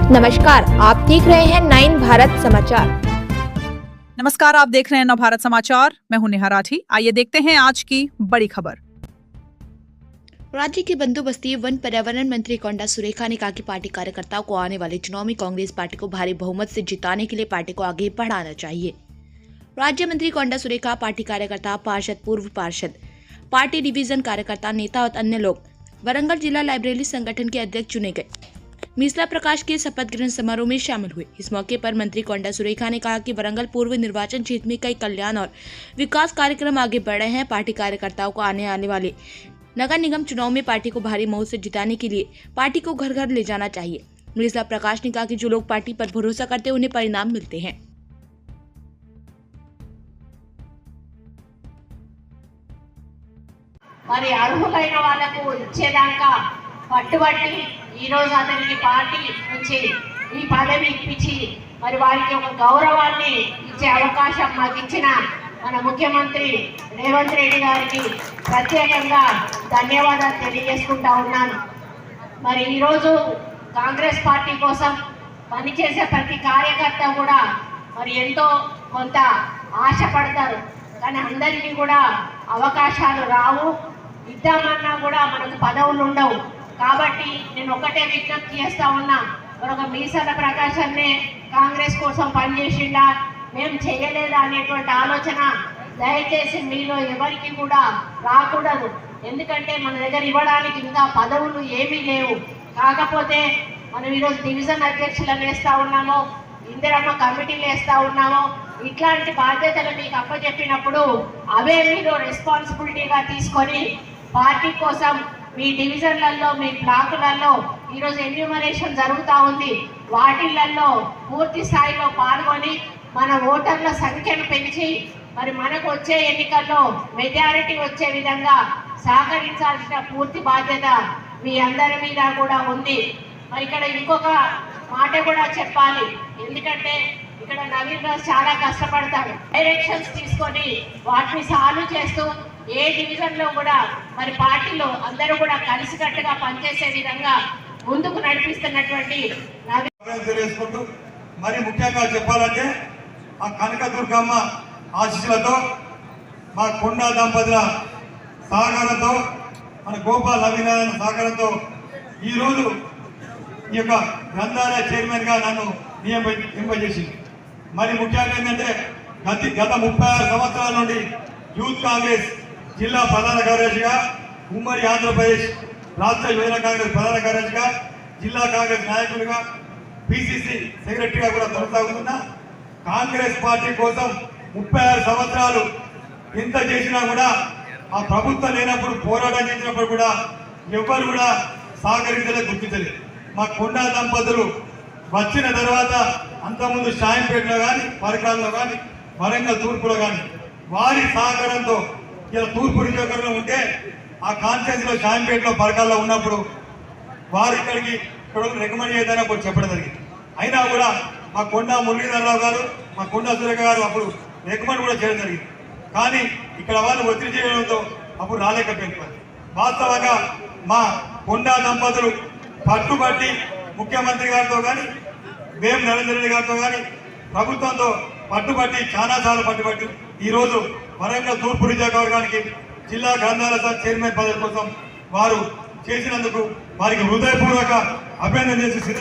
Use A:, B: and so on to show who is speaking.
A: नमस्कार, आप देख रहे हैं 9 भारत समाचार।
B: नमस्कार, आप देख रहे हैं नव भारत समाचार। मैं हूं नेहा राठी। आइए देखते हैं आज की बड़ी खबर।
C: राज्य के बंदोबस्ती वन पर्यावरण मंत्री कोंडा सुरेखा ने कहा कि पार्टी कार्यकर्ताओं को आने वाले चुनाव में कांग्रेस पार्टी को भारी बहुमत से जिताने के लिए पार्टी को आगे बढ़ाना चाहिए। राज्य मंत्री कोंडा सुरेखा पार्टी कार्यकर्ता, पार्षद, पूर्व पार्षद, पार्टी डिवीजन कार्यकर्ता, नेता और अन्य लोग वरंगल जिला लाइब्रेरी संगठन के अध्यक्ष चुने गए मिसला प्रकाश के शपथ ग्रहण समारोह में शामिल हुए। इस मौके पर मंत्री कोंडा सुरेखा ने कहा कि वरंगल पूर्व निर्वाचन क्षेत्र में कई कल्याण और विकास कार्यक्रम आगे बढ़ रहे हैं। पार्टी कार्यकर्ताओं को आने वाले नगर निगम चुनाव में पार्टी को भारी मत से जिताने के लिए पार्टी को घर घर ले जाना चाहिए। मिसला प्रकाश ने कहा कि जो लोग पार्टी पर भरोसा करते हैं उन्हें परिणाम मिलते हैं।
D: మరి అర్హులైన వాళ్ళకు ఇచ్చేదాకా పట్టుబట్టి ఈరోజు అతనికి పార్టీ నుంచి ఈ పదవి ఇప్పించి మరి వారికి ఒక గౌరవాన్ని ఇచ్చే అవకాశం మాకు ఇచ్చిన మన ముఖ్యమంత్రి రేవంత్ రెడ్డి గారికి ప్రత్యేకంగా ధన్యవాదాలు తెలియజేసుకుంటా ఉన్నాను। మరి ఈరోజు కాంగ్రెస్ పార్టీ కోసం పనిచేసే ప్రతి కార్యకర్త కూడా మరి ఎంతో కొంత ఆశపడతారు, కానీ అందరికీ కూడా అవకాశాలు రావు। ఇద్దామన్నా కూడా మనకు పదవులు ఉండవు। కాబట్టి నేను ఒకటే విజ్ఞప్తి చేస్తా ఉన్నా, మరొక మీసాల ప్రకాశాన్నే కాంగ్రెస్ కోసం పనిచేసిండా, మేము చేయలేదా అనేటువంటి ఆలోచన దయచేసి మీలో ఎవరికి కూడా రాకూడదు। ఎందుకంటే మన దగ్గర ఇవ్వడానికి ఇంకా పదవులు ఏమీ లేవు। కాకపోతే మనం ఈరోజు డివిజన్ అధ్యక్షులను వేస్తూ ఉన్నాము, ఇందిరమ్మ కమిటీలు వేస్తూ ఉన్నాము। ఇట్లాంటి బాధ్యతలు మీకు అప్పచెప్పినప్పుడు అవే మీరు రెస్పాన్సిబిలిటీగా తీసుకొని పార్టీ కోసం మీ డివిజన్లలో, మీ బ్లాకులలో ఈరోజు ఎన్యూమరేషన్ జరుగుతూ ఉంది, వాటిలలో పూర్తి స్థాయిలో పాల్గొని మన ఓటర్ల సంఖ్యను పెంచి మరి మనకు వచ్చే ఎన్నికల్లో మెజారిటీ వచ్చే విధంగా సహకరించాల్సిన పూర్తి బాధ్యత మీ అందరి మీద కూడా ఉంది। మరి ఇక్కడ ఇంకొక మాట కూడా చెప్పాలి, ఎందుకంటే ఇక్కడ నవీన్ రాజ్ చాలా కష్టపడతాడు, డైరెక్షన్స్ తీసుకొని వాటిని సాల్వ్ చేస్తూ ఏ డివిజన్లో కూడా మరి పార్టీలో అందరూ కూడా కలిసికట్టుగా పనిచేసే విధంగా ముందుకు నడిపిస్తున్నటువంటి
E: తెలియజేసుకుంటూ మరి ముఖ్యంగా చెప్పాలంటే ఆ కనకదుర్గమ్మ ఆశీస్సులతో, మా కొండా దంపతుల సహకారంతో, మన గోపాల్ అభినారాయణ సహకారంతో ఈరోజు ఈ యొక్క గ్రంథాలయ చైర్మన్గా నన్ను నియమింపజేసింది। మరి ముఖ్యంగా ఏంటంటే గత 36 సంవత్సరాల నుండి యూత్ కాంగ్రెస్ జిల్లా ప్రధాన కార్యదర్శిగా, ఉమ్మడి ఆంధ్రప్రదేశ్ రాష్ట్ర యువజన కాంగ్రెస్ ప్రధాన కార్యదర్శిగా, జిల్లా కాంగ్రెస్ నాయకులుగా, పిసిసి సెక్రటరీగా కూడా కొనసాగుతున్న కాంగ్రెస్ పార్టీ కోసం 36 సంవత్సరాలు ఎంత చేసినా కూడా ఆ ప్రభుత్వం లేనప్పుడు పోరాటం చేసినప్పుడు కూడా ఎవ్వరు కూడా సహకరించలేదు, గుర్తించలేదు। మా కొండా దంపతులు వచ్చిన తర్వాత అంతకుముందు షాయంపేటలో కానీ, పరకాలలో కానీ, వరంగల్ తూర్పులో కానీ వారి సహకారంతో ఇలా తూర్పు నియోజకవర్గంలో ఉంటే ఆ కాన్స్టిట్యూన్సీలో షాయంపేటలో, పరకాలలో ఉన్నప్పుడు వారు ఇక్కడ రికమెండ్ చేయదని అప్పుడు చెప్పడం జరిగింది। అయినా కూడా మా కొండా మురళీధరరావు గారు, మా కొండా సురేఖ గారు అప్పుడు రికమెండ్ కూడా చేయడం జరిగింది, కానీ ఇక్కడ వాళ్ళు ఒత్తిడి చేయడంతో అప్పుడు రాలేకపోయింది। వాస్తవంగా మా కొండా దంపతులు పట్టుబట్టి ముఖ్యమంత్రి గారితో కానీ, వేం నరేంద్ర రెడ్డి గారితో కానీ ప్రభుత్వంతో పట్టుబట్టి చాలాసార్లు పట్టుబట్టి ఈరోజు వరంగల్ తూర్పు నియోజకవర్గానికి జిల్లా గ్రంథాలయ చైర్మన్ పదవి కోసం వారు చేసినందుకు వారికి హృదయపూర్వక అభినందన చేసి